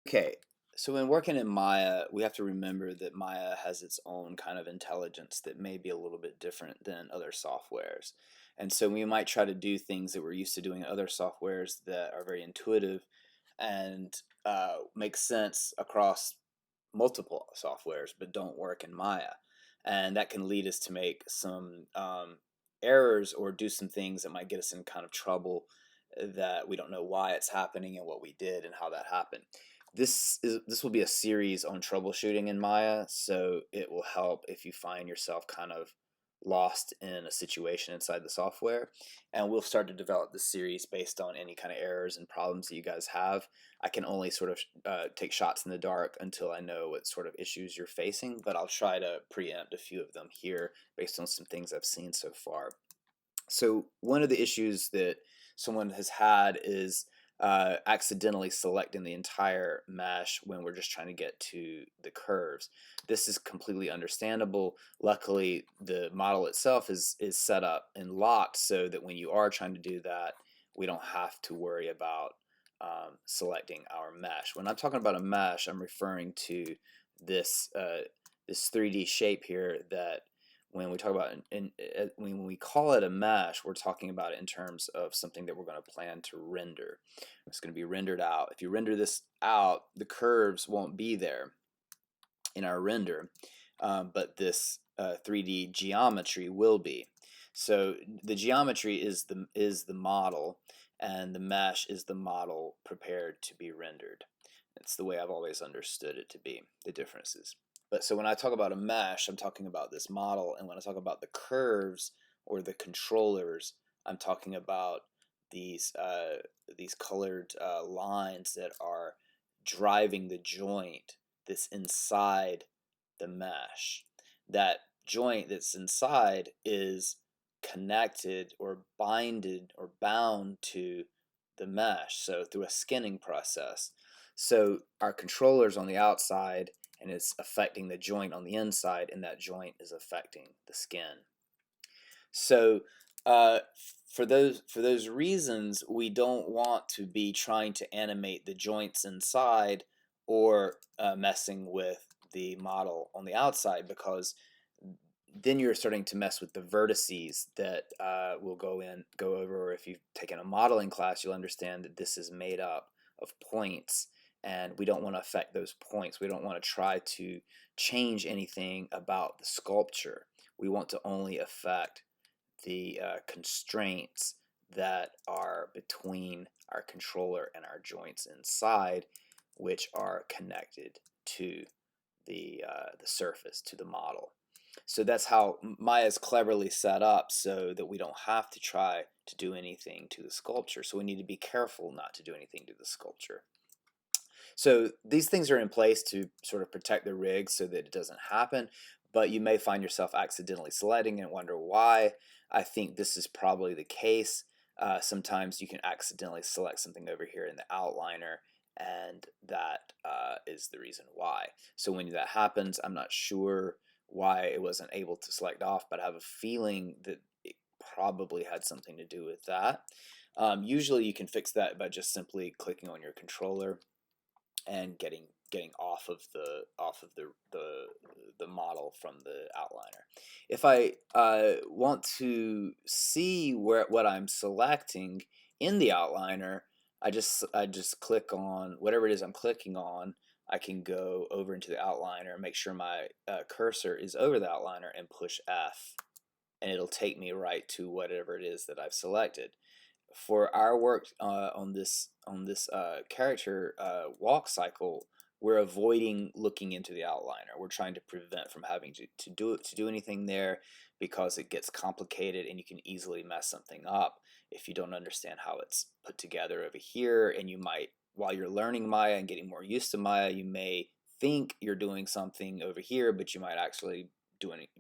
Okay, so when working in Maya, we have to remember that Maya has its own kind of intelligence that may be a little bit different than other softwares. And so we might try to do things that we're used to doing in other softwares that are very intuitive and make sense across multiple softwares, but don't work in Maya. And that can lead us to make some errors or do some things that might get us in kind of trouble that we don't know why it's happening and what we did and how that happened. This will be a series on troubleshooting in Maya, so it will help if you find yourself kind of lost in a situation inside the software. And we'll start to develop this series based on any kind of errors and problems that you guys have. I can only sort of take shots in the dark until I know what sort of issues you're facing, but I'll try to preempt a few of them here based on some things I've seen so far. So one of the issues that someone has had is accidentally selecting the entire mesh when we're just trying to get to the curves. This is completely understandable. Luckily, the model itself is set up and locked so that when you are trying to do that, we don't have to worry about selecting our mesh. When I'm talking about a mesh, I'm referring to this this 3D shape here that when we talk about when we call it a mesh, we're talking about it in terms of something that we're going to plan to render. It's going to be rendered out. If you render this out, the curves won't be there in our render, but this 3D geometry will be. So the geometry is the model, and the mesh is the model prepared to be rendered. It's the way I've always understood it to be, the differences. But so when I talk about a mesh, I'm talking about this model, and when I talk about the curves or the controllers, I'm talking about these colored lines that are driving the joint that's inside the mesh. That joint that's inside is connected or binded or bound to the mesh, so through a skinning process. So our controller's on the outside and it's affecting the joint on the inside, and that joint is affecting the skin. So uh, for those reasons, we don't want to be trying to animate the joints inside or messing with the model on the outside, because then you're starting to mess with the vertices that we'll go over. Or if you've taken a modeling class, you'll understand that this is made up of points, and we don't want to affect those points. We don't want to try to change anything about the sculpture. We want to only affect the constraints that are between our controller and our joints inside, which are connected to the surface, to the model. So that's how Maya is cleverly set up, so that we don't have to try to do anything to the sculpture. So we need to be careful not to do anything to the sculpture. So these things are in place to sort of protect the rig so that it doesn't happen, but you may find yourself accidentally selecting and wonder why. I think this is probably the case. Sometimes you can accidentally select something over here in the outliner, and that is the reason why. So when that happens, I'm not sure why it wasn't able to select off, but I have a feeling that it probably had something to do with that. Usually you can fix that by just simply clicking on your controller and getting off of the model from the outliner. If I want to see what I'm selecting in the outliner, I just click on whatever it is I'm clicking on. I can go over into the outliner, make sure my cursor is over the outliner, and push F, and it'll take me right to whatever it is that I've selected. For our work on this character walk cycle, we're avoiding looking into the outliner. We're trying to prevent from having to do anything there, because it gets complicated and you can easily mess something up if you don't understand how it's put together over here. And you might, while you're learning Maya and getting more used to Maya, you may think you're doing something over here, but you might actually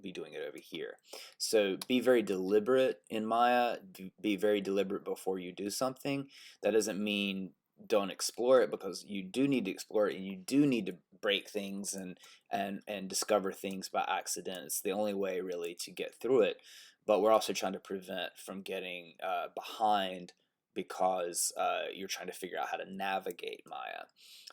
be doing it over here. So be very deliberate in Maya. Be very deliberate before you do something. That doesn't mean don't explore it, because you do need to explore it, and you do need to break things and discover things by accident. It's the only way really to get through it. But we're also trying to prevent from getting behind because you're trying to figure out how to navigate Maya.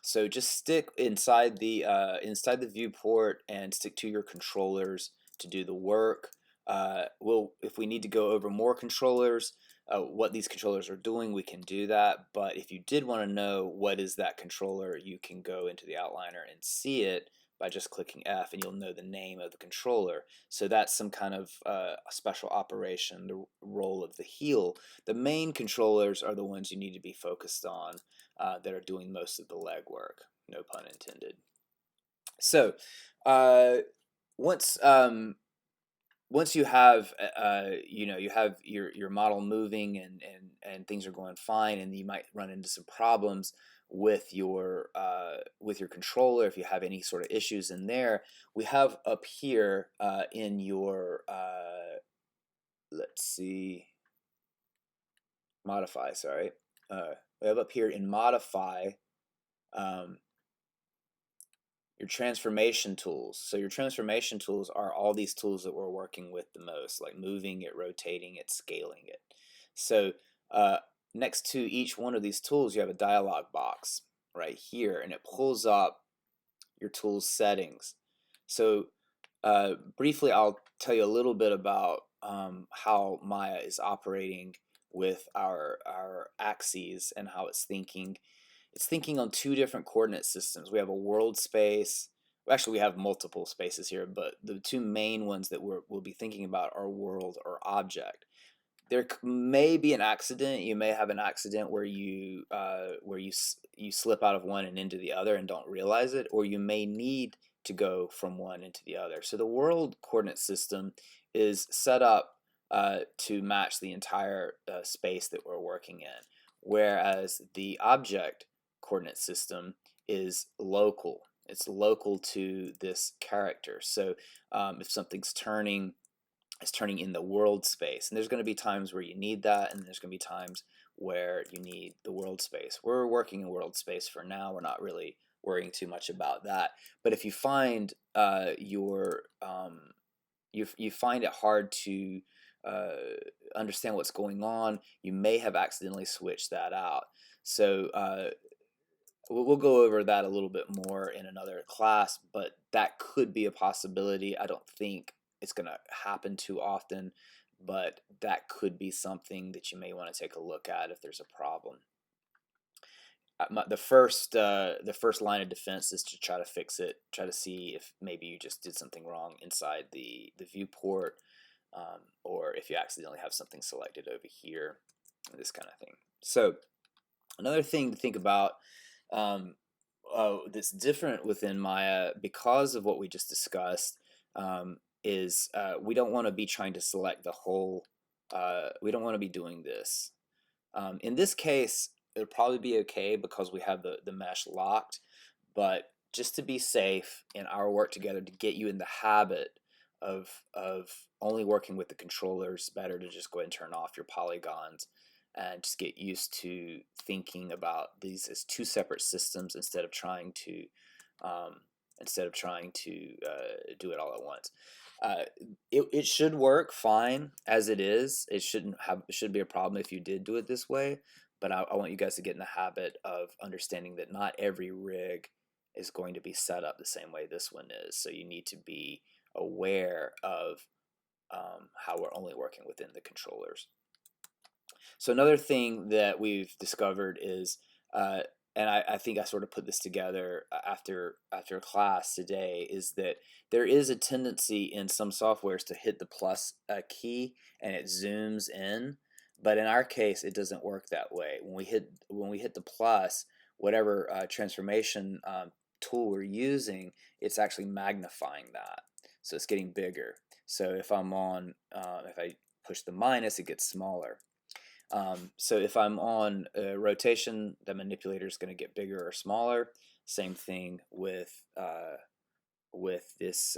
So just stick inside the viewport and stick to your controllers to do the work. If we need to go over more controllers, what these controllers are doing, we can do that. But if you did want to know what is that controller, you can go into the outliner and see it by just clicking F, and you'll know the name of the controller. So that's some kind of special operation, the role of the heel. The main controllers are the ones you need to be focused on that are doing most of the legwork, no pun intended. So once once you have you have your model moving and things are going fine, and you might run into some problems with your controller. If you have any sort of issues in there, we have up here in your let's see, modify, sorry, we have up here in modify um, your transformation tools. So your transformation tools are all these tools that we're working with the most, like moving it, rotating it, scaling it. So next to each one of these tools, you have a dialog box right here, and it pulls up your tool's settings. So briefly, I'll tell you a little bit about how Maya is operating with our axes and how it's thinking. It's thinking on two different coordinate systems. We have a world space. Well, actually, we have multiple spaces here, but the two main ones that we'll be thinking about are world or object. There may be an accident. You may have an accident where you slip out of one and into the other and don't realize it, or you may need to go from one into the other. So the world coordinate system is set up to match the entire space that we're working in, whereas the object coordinate system is local. It's local to this character. So if something's turning, it's turning in the world space, and there's going to be times where you need that, and there's going to be times where you need the world space. We're working in world space for now. We're not really worrying too much about that. But if you find you find it hard to understand what's going on, you may have accidentally switched that out. So we'll go over that a little bit more in another class, but that could be a possibility. I don't think it's going to happen too often, but that could be something that you may want to take a look at if there's a problem. The first line of defense is to try to fix it, try to see if maybe you just did something wrong inside the viewport, or if you accidentally have something selected over here, this kind of thing. So another thing to think about that's different within Maya because of what we just discussed is we don't want to be trying to select the whole, we don't want to be doing this. In this case, it'll probably be okay because we have the mesh locked, but just to be safe in our work together, to get you in the habit of only working with the controllers, better to just go ahead and turn off your polygons and just get used to thinking about these as two separate systems instead of trying to do it all at once. It should work fine as it is. It should be a problem if you did do it this way. But I want you guys to get in the habit of understanding that not every rig is going to be set up the same way this one is. So you need to be aware of how we're only working within the controllers. So another thing that we've discovered is, and I think I sort of put this together after class today, is that there is a tendency in some softwares to hit the plus key and it zooms in, but in our case it doesn't work that way. When we hit the plus, whatever transformation tool we're using, it's actually magnifying that, so it's getting bigger. So if I'm on, if I push the minus, it gets smaller. So if I'm on rotation, the manipulator is going to get bigger or smaller. Same thing with this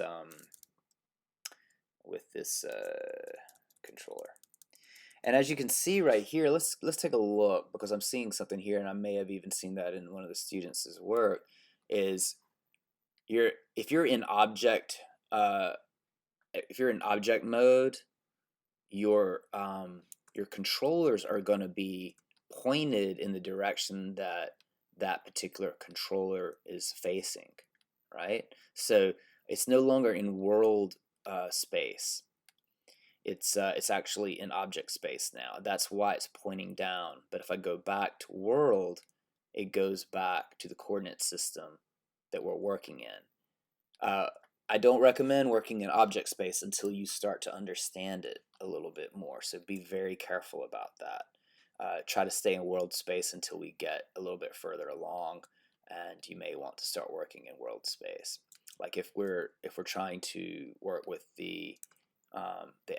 controller. And as you can see right here, let's take a look, because I'm seeing something here, and I may have even seen that in one of the students' work. Is if you're in object mode, your controllers are going to be pointed in the direction that that particular controller is facing, right? So it's no longer in world space. It's actually in object space now. That's why it's pointing down. But if I go back to world, it goes back to the coordinate system that we're working in. I don't recommend working in object space until you start to understand it a little bit more. So be very careful about that. Try to stay in world space until we get a little bit further along, and you may want to start working in world space. Like if we're trying to work with the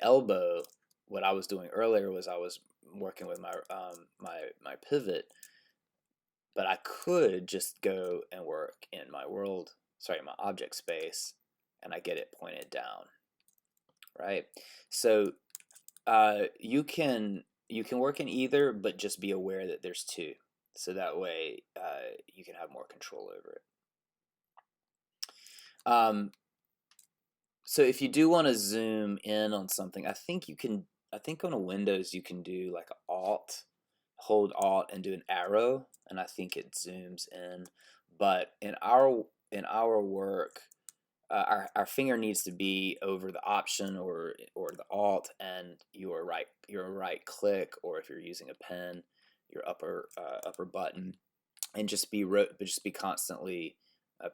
elbow, what I was doing earlier was I was working with my pivot, but I could just go and work in my my object space, and I get it pointed down, right? So you can work in either, but just be aware that there's two, so that way you can have more control over it. So if you do want to zoom in on something, I think you can. I think on a Windows you can do like Alt, hold Alt and do an arrow, and I think it zooms in. But in our work, our finger needs to be over the Option or the Alt and your right click, or if you're using a pen, your upper button, and just be constantly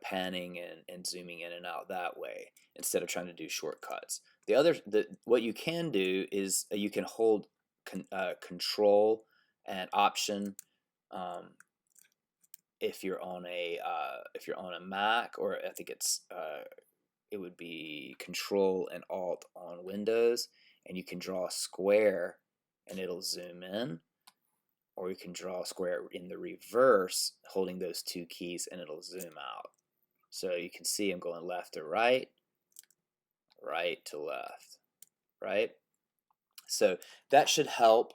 panning and zooming in and out that way instead of trying to do shortcuts. What you can do is you can hold Control and Option if you're on a Mac, or I think it would be Control and Alt on Windows, and you can draw a square and it'll zoom in, or you can draw a square in the reverse holding those two keys and it'll zoom out. So you can see I'm going left to right, right to left, right? So that should help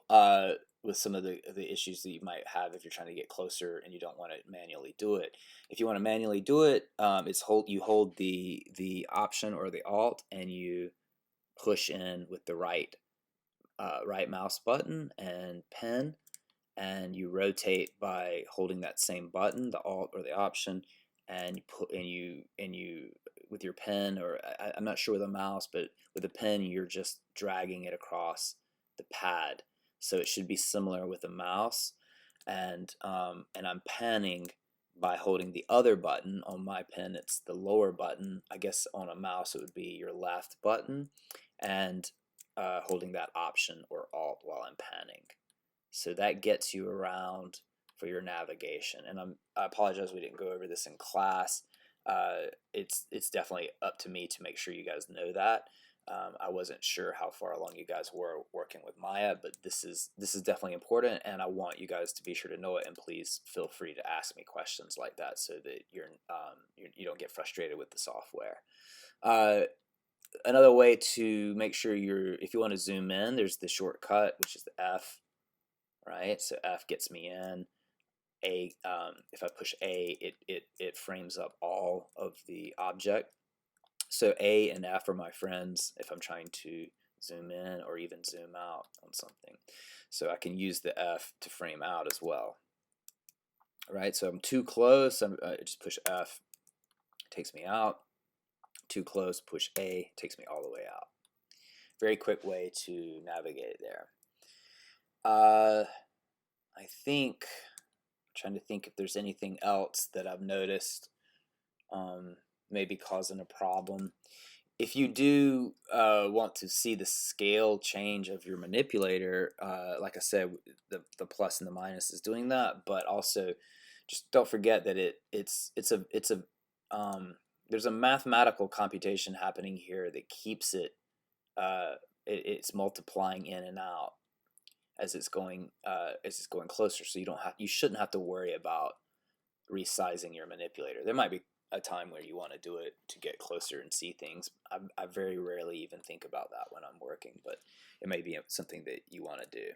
with some of the issues that you might have if you're trying to get closer and you don't want to manually do it. If you want to manually do it, you hold the Option or the Alt and you push in with the right mouse button and pen, and you rotate by holding that same button, the Alt or the Option, and you with your pen, or I'm not sure with a mouse, but with a pen you're just dragging it across the pad. So it should be similar with a mouse, and I'm panning by holding the other button. On my pen it's the lower button. I guess on a mouse it would be your left button, and holding that Option or Alt while I'm panning. So that gets you around for your navigation. And I apologize we didn't go over this in class. It's definitely up to me to make sure you guys know that. I wasn't sure how far along you guys were working with Maya, but this is definitely important, and I want you guys to be sure to know it. And please feel free to ask me questions like that, so that you don't get frustrated with the software. Another way to make sure if you want to zoom in, there's the shortcut, which is the F. Right, so F gets me in. If I push A, it frames up all of the object. So A and F are my friends if I'm trying to zoom in or even zoom out on something. So I can use the F to frame out as well. Right, so I'm too close, I just push F, takes me out. Too close, push A, takes me all the way out. Very quick way to navigate there. I think, trying to think if there's anything else that I've noticed maybe causing a problem. If you do want to see the scale change of your manipulator, like I said, the plus and the minus is doing that, but also just don't forget that there's a mathematical computation happening here that keeps it's multiplying in and out as it's going closer. So you shouldn't have to worry about resizing your manipulator. There might be a time where you want to do it to get closer and see things. I very rarely even think about that when I'm working, but it may be something that you want to do.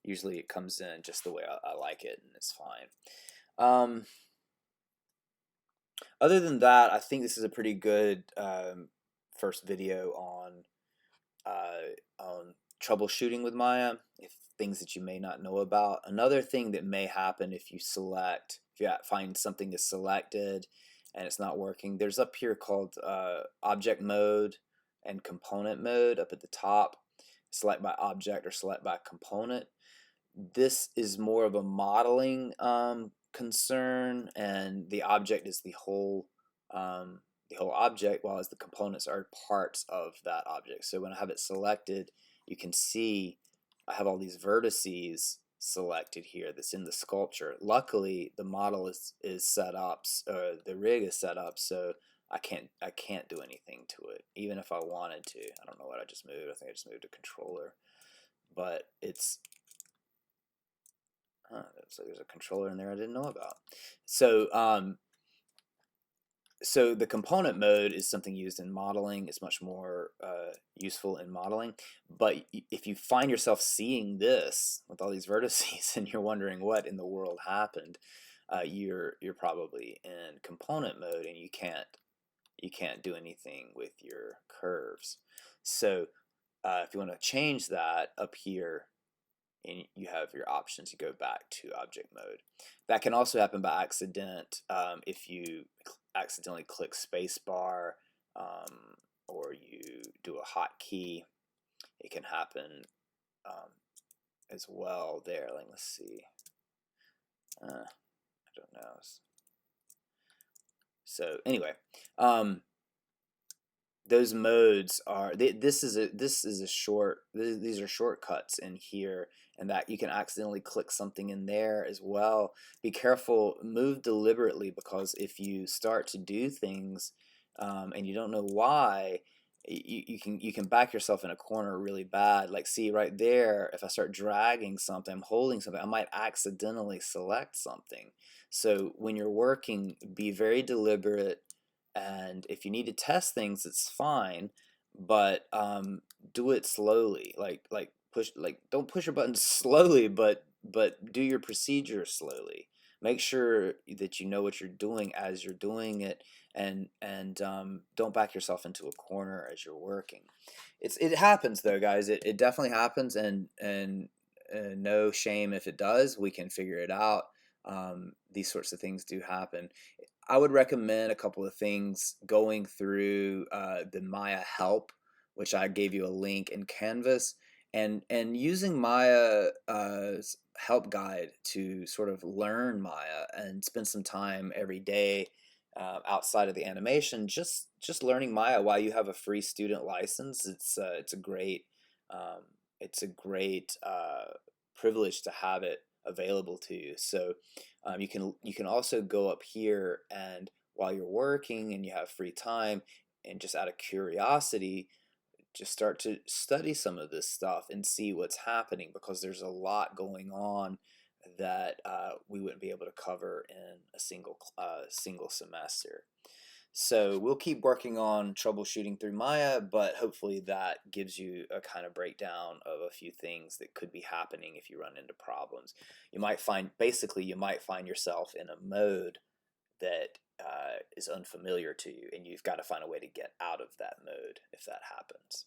Usually it comes in just the way I like it, and it's fine. Other than that, I think this is a pretty good first video on troubleshooting with Maya. things that you may not know about. Another thing that may happen if you find something is selected and it's not working, there's up here called object mode and component mode up at the top. Select by object or select by component. This is more of a modeling concern, and the object is the whole object, while as the components are parts of that object. So when I have it selected, you can see I have all these vertices selected here that's in the sculpture. Luckily, the model is set up, the rig is set up, so I can't do anything to it, even if I wanted to. I don't know what I just moved. I think I just moved a controller, but it's so there's a controller in there I didn't know about. So the component mode is something used in modeling. It's much more useful in modeling. But if you find yourself seeing this with all these vertices and you're wondering what in the world happened, you're probably in component mode, and you can't do anything with your curves. So if you want to change that, up here, and you have your options, you go back to object mode. That can also happen by accident. If you accidentally click spacebar, or you do a hotkey, it can happen as well there. Like, let's see. I don't know. So anyway, those modes are this is a short, these are shortcuts in here, and that you can accidentally click something in there as well. Be careful, move deliberately, because if you start to do things and you don't know why, you can back yourself in a corner really bad. Like, see right there, if I start dragging something, I'm holding something, I might accidentally select something. So when you're working, be very deliberate. And if you need to test things, it's fine, but do it slowly. Don't push your buttons slowly, but do your procedure slowly. Make sure that you know what you're doing as you're doing it, and don't back yourself into a corner as you're working. It happens though, guys. It definitely happens, and no shame if it does. We can figure it out. These sorts of things do happen. I would recommend a couple of things: going through the Maya help, which I gave you a link in Canvas, and using Maya's help guide to sort of learn Maya and spend some time every day outside of the animation, just learning Maya while you have a free student license. It's a great um, privilege to have it available to you. So you can also go up here, and while you're working and you have free time, and just out of curiosity, just start to study some of this stuff and see what's happening, because there's a lot going on that we wouldn't be able to cover in a single semester. So we'll keep working on troubleshooting through Maya, but hopefully that gives you a kind of breakdown of a few things that could be happening if you run into problems. You might find yourself in a mode that is unfamiliar to you, and you've got to find a way to get out of that mode if that happens.